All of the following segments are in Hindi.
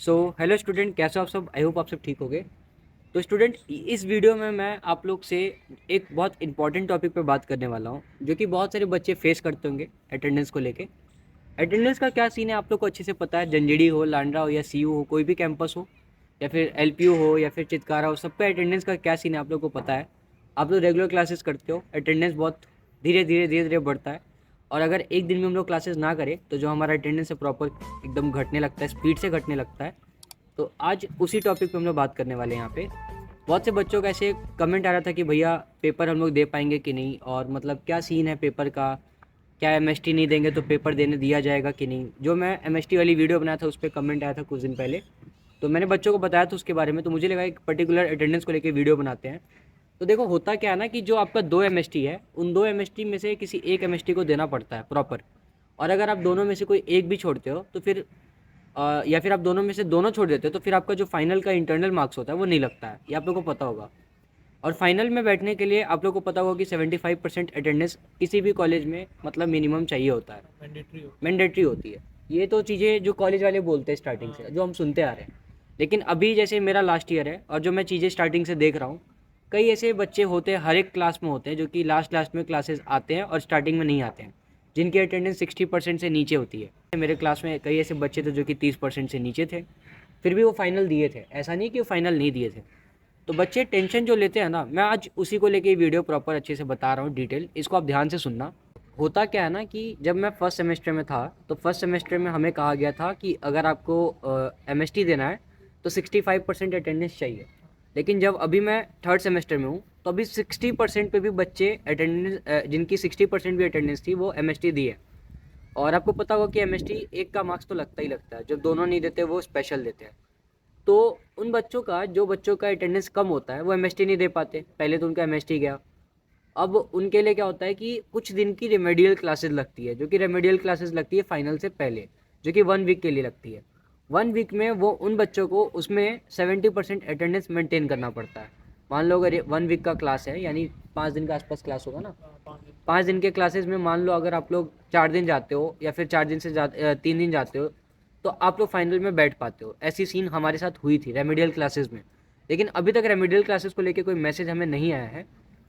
सो हेलो स्टूडेंट, कैसे हो आप सब? आई होप आप सब ठीक हो गए। तो स्टूडेंट, इस वीडियो में मैं आप लोग से एक बहुत इंपॉर्टेंट टॉपिक पे बात करने वाला हूँ, जो कि बहुत सारे बच्चे फेस करते होंगे अटेंडेंस को लेके। अटेंडेंस का क्या सीन है आप लोग को अच्छे से पता है। जंजीड़ी हो, लांडरा हो या सीयू हो, कोई भी कैंपस हो या फिर एलपीयू हो या फिर चितकारा हो, सब पे अटेंडेंस का क्या सीन है आप लोग को पता है। आप लोग रेगुलर क्लासेस करते हो, अटेंडेंस बहुत धीरे धीरे बढ़ता है। और अगर एक दिन में हम लोग क्लासेस ना करें तो जो हमारा अटेंडेंस है प्रॉपर एकदम घटने लगता है, स्पीड से घटने लगता है। तो आज उसी टॉपिक पे हम लोग बात करने वाले हैं यहाँ पे। बहुत से बच्चों का ऐसे कमेंट आ रहा था कि भैया पेपर हम लोग दे पाएंगे कि नहीं, और मतलब क्या सीन है पेपर का, क्या एमएसटी नहीं देंगे तो पेपर देने दिया जाएगा कि नहीं। जो मैं एमएसटी वाली वीडियो बनाया था उस पर कमेंट आया था कुछ दिन पहले, तो मैंने बच्चों को बताया था उसके बारे में। तो मुझे लगा एक पर्टिकुलर अटेंडेंस को लेकर वीडियो बनाते हैं। तो देखो होता क्या है ना कि जो आपका 2 एमएसटी है, उन 2 एमएसटी में से किसी एक एमएसटी को देना पड़ता है प्रॉपर। और अगर आप दोनों में से कोई एक भी छोड़ते हो तो फिर या फिर आप दोनों में से दोनों छोड़ देते हो तो फिर आपका जो फाइनल का इंटरनल मार्क्स होता है वो नहीं लगता है, ये आप लोगों को पता होगा। और फाइनल में बैठने के लिए आप लोगों को पता होगा कि 75% अटेंडेंस किसी भी कॉलेज में मतलब मिनिमम चाहिए होता है, मैंडेटरी होती है। ये तो चीज़ें जो कॉलेज वाले बोलते हैं स्टार्टिंग से, जो हम सुनते आ रहे हैं। लेकिन अभी जैसे मेरा लास्ट ईयर है और जो मैं चीज़ें स्टार्टिंग से देख रहा हूँ, कई ऐसे बच्चे होते हैं हर एक क्लास में होते हैं जो कि लास्ट लास्ट में क्लासेस आते हैं और स्टार्टिंग में नहीं आते हैं, जिनकी अटेंडेंस 60% से नीचे होती है। मेरे क्लास में कई ऐसे बच्चे थे जो कि 30% से नीचे थे, फिर भी वो फाइनल दिए थे। ऐसा नहीं कि वो फाइनल नहीं दिए थे। तो बच्चे टेंशन जो लेते हैं ना, मैं आज उसी को लेके वीडियो प्रॉपर अच्छे से बता रहा हूँ, डिटेल। इसको आप ध्यान से सुनना। होता क्या है ना कि जब मैं फर्स्ट सेमेस्टर में था तो फर्स्ट सेमेस्टर में हमें कहा गया था कि अगर आपको एमएसटी देना है तो 65% अटेंडेंस चाहिए। लेकिन जब अभी मैं थर्ड सेमेस्टर में हूँ तो अभी 60% पे भी बच्चे अटेंडेंस, जिनकी 60% भी अटेंडेंस थी, वो एमएसटी दी है। और आपको पता होगा कि एमएसटी एक का मार्क्स तो लगता ही लगता है, जब दोनों नहीं देते वो स्पेशल देते हैं। तो उन बच्चों का, जो बच्चों का अटेंडेंस कम होता है, वो एमएसटी नहीं दे पाते। पहले तो उनका एमएसटी गया। अब उनके लिए क्या होता है कि कुछ दिन की रेमेडियल क्लासेस लगती है, जो कि रेमेडियल क्लासेस लगती है फाइनल से पहले, जो कि 1 वीक के लिए लगती है। 1 वीक में वो उन बच्चों को उसमें 70% अटेंडेंस मेंटेन करना पड़ता है। मान लो अगर 1 वीक का क्लास है, यानी 5 दिन के आसपास क्लास होगा ना। 5 दिन के क्लासेस में मान लो अगर आप लोग 4 दिन जाते हो या फिर 4 दिन से 3 दिन जाते हो, तो आप लोग फाइनल में बैठ पाते हो। ऐसी सीन हमारे साथ हुई थी रेमेडियल क्लासेस में। लेकिन अभी तक रेमेडियल क्लासेस को लेकर कोई मैसेज हमें नहीं आया है।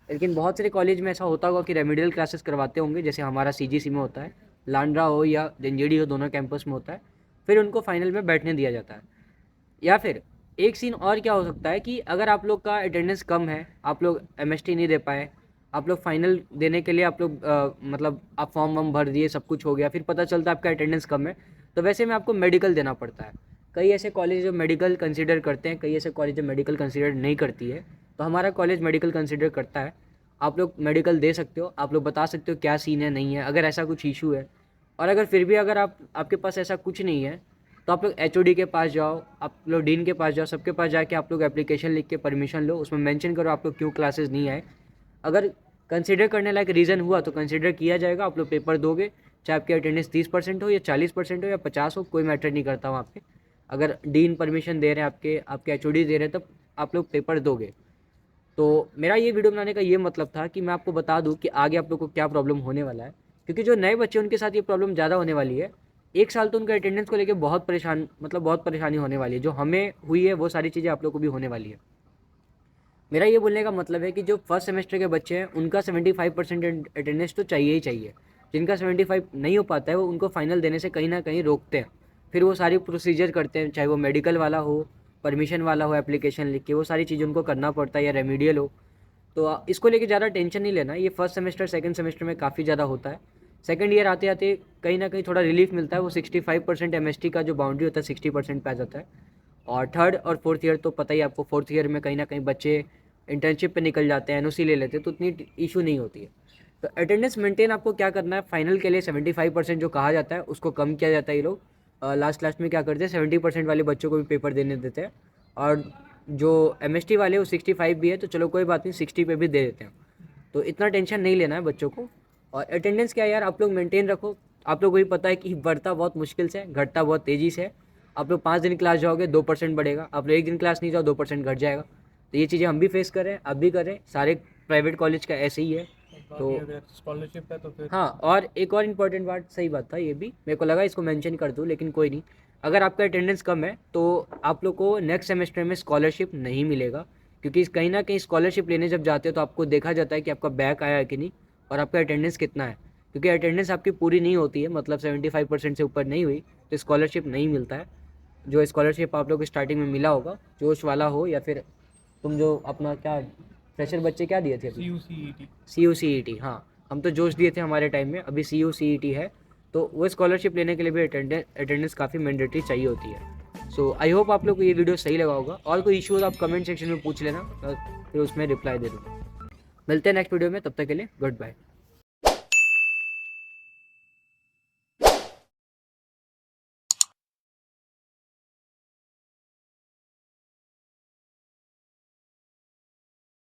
लेकिन बहुत सारे कॉलेज में ऐसा होता होगा कि रेमेडियल क्लासेस करवाते होंगे, जैसे हमारा सीजीसी में होता है, लांड्रा हो या जंजेडी हो, दोनों कैंपस में होता है। फिर उनको फाइनल में बैठने दिया जाता है। या फिर एक सीन और क्या हो सकता है कि अगर आप लोग का अटेंडेंस कम है, आप लोग एमएसटी नहीं दे पाए, आप लोग फाइनल देने के लिए आप लोग मतलब आप फॉर्म वॉर्म भर दिए, सब कुछ हो गया, फिर पता चलता है आपका अटेंडेंस कम है, तो वैसे में आपको मेडिकल देना पड़ता है। कई ऐसे कॉलेज जो मेडिकल कंसिडर करते हैं, कई ऐसे कॉलेज जो मेडिकल कंसिडर नहीं करती है। तो हमारा कॉलेज मेडिकल कंसिडर करता है। आप लोग मेडिकल दे सकते हो, आप लोग बता सकते हो क्या सीन है नहीं है, अगर ऐसा कुछ इशू है। और अगर फिर भी अगर आपके पास ऐसा कुछ नहीं है, तो आप लोग एचओडी के पास जाओ, आप लोग डीन के पास जाओ, सबके पास जाके आप लोग एप्लीकेशन लिख के परमिशन लो, उसमें मेंशन करो आप लोग क्यों क्लासेस नहीं आए। अगर कंसिडर करने लायक रीज़न हुआ तो कंसिडर किया जाएगा, आप लोग पेपर दोगे। चाहे आपकी अटेंडेंस 30% हो या 40% हो या 50 हो, कोई मैटर नहीं करता वहाँ पे। अगर डीन परमिशन दे रहे हैं, आपके आपके एचओडी दे रहे हैं, तब आप लोग पेपर दोगे। तो मेरा ये वीडियो बनाने का ये मतलब था कि मैं आपको बता दूं कि आगे आप लोग को क्या प्रॉब्लम होने वाला है। क्योंकि जो नए बच्चे उनके साथ ये प्रॉब्लम ज़्यादा होने वाली है। एक साल तो उनके अटेंडेंस को लेकर बहुत परेशान, मतलब बहुत परेशानी होने वाली है। जो हमें हुई है वो सारी चीज़ें आप लोग को भी होने वाली है। मेरा ये बोलने का मतलब है कि जो फर्स्ट सेमेस्टर के बच्चे हैं उनका 75% अटेंडेंस तो चाहिए ही चाहिए। जिनका 75 नहीं हो पाता है वो उनको फाइनल देने से कहीं ना कहीं रोकते हैं। फिर वो सारी प्रोसीजर करते हैं, चाहे वो मेडिकल वाला हो, परमिशन वाला हो, एप्लीकेशन लिख के, वो सारी चीज़ें उनको करना पड़ता है, या रेमीडियल हो। तो इसको लेके ज़्यादा टेंशन नहीं लेना। ये फर्स्ट सेमेस्टर सेकंड सेमेस्टर में काफ़ी ज़्यादा होता है। सेकंड ईयर आते आते कहीं ना कहीं थोड़ा रिलीफ मिलता है। वो 65% एमएसटी का जो बाउंड्री होता है 60% पे आ जाता है। और थर्ड और फोर्थ ईयर तो पता ही आपको, फोर्थ ईयर में कहीं ना कहीं बच्चे इंटर्नशिप पे निकल जाते हैं, एनओसी ले लेते हैं, तो उतनी इशू नहीं होती है। तो अटेंडेंस मेंटेन आपको क्या करना है, फाइनल के लिए 75% जो कहा जाता है उसको कम किया जाता है। ये लोग लास्ट लास्ट में क्या करते हैं, 70% वाले बच्चों को भी पेपर देने देते हैं। और जो एमएसटी वाले वो 65 भी है तो चलो कोई बात नहीं, 60 पे भी दे देते हैं। तो इतना टेंशन नहीं लेना है बच्चों को। और अटेंडेंस क्या यार, आप लोग मेंटेन रखो। आप लोग को भी पता है कि बढ़ता बहुत मुश्किल से, घटता बहुत तेज़ी से है। आप लोग 5 दिन क्लास जाओगे 2% बढ़ेगा, आप लोग एक दिन क्लास नहीं जाओ 2% घट जाएगा। तो ये चीज़ें हम भी फेस कर रहे हैं, आप भी कर रहे हैं, सारे प्राइवेट कॉलेज का ऐसे ही है। तो अगर स्कॉलरशिप है तो फिर हाँ, और एक और इम्पॉर्टेंट बात, सही बात था ये भी, मेरे को लगा इसको मेंशन कर दूँ लेकिन कोई नहीं। अगर आपका अटेंडेंस कम है तो आप लोग को नेक्स्ट सेमेस्टर में स्कॉलरशिप नहीं मिलेगा, क्योंकि कहीं ना कहीं स्कॉलरशिप लेने जब जाते हो तो आपको देखा जाता है कि आपका बैक आया है कि नहीं और आपका अटेंडेंस कितना है। क्योंकि अटेंडेंस आपकी पूरी नहीं होती है, मतलब 75% से ऊपर नहीं हुई तो स्कॉलरशिप नहीं मिलता है। जो स्कॉलरशिप आप लोग को स्टार्टिंग में मिला होगा, जोश वाला हो या फिर तुम जो अपना क्या फ्रेशर बच्चे क्या दिए थे अभी, CU CET। हाँ, हम तो जोश दिए थे हमारे टाइम में, अभी CU CET है। तो वो स्कॉलरशिप लेने के लिए भी अटेंडेंस काफ़ी मैंडेटरी चाहिए होती है। सो आई होप आप लोग को ये वीडियो सही लगा होगा। और कोई इशू हो आप कमेंट सेक्शन में पूछ लेना, फिर उसमें रिप्लाई दे दूँगा। मिलते हैं नेक्स्ट वीडियो में, तब तक के लिए गुड बाय।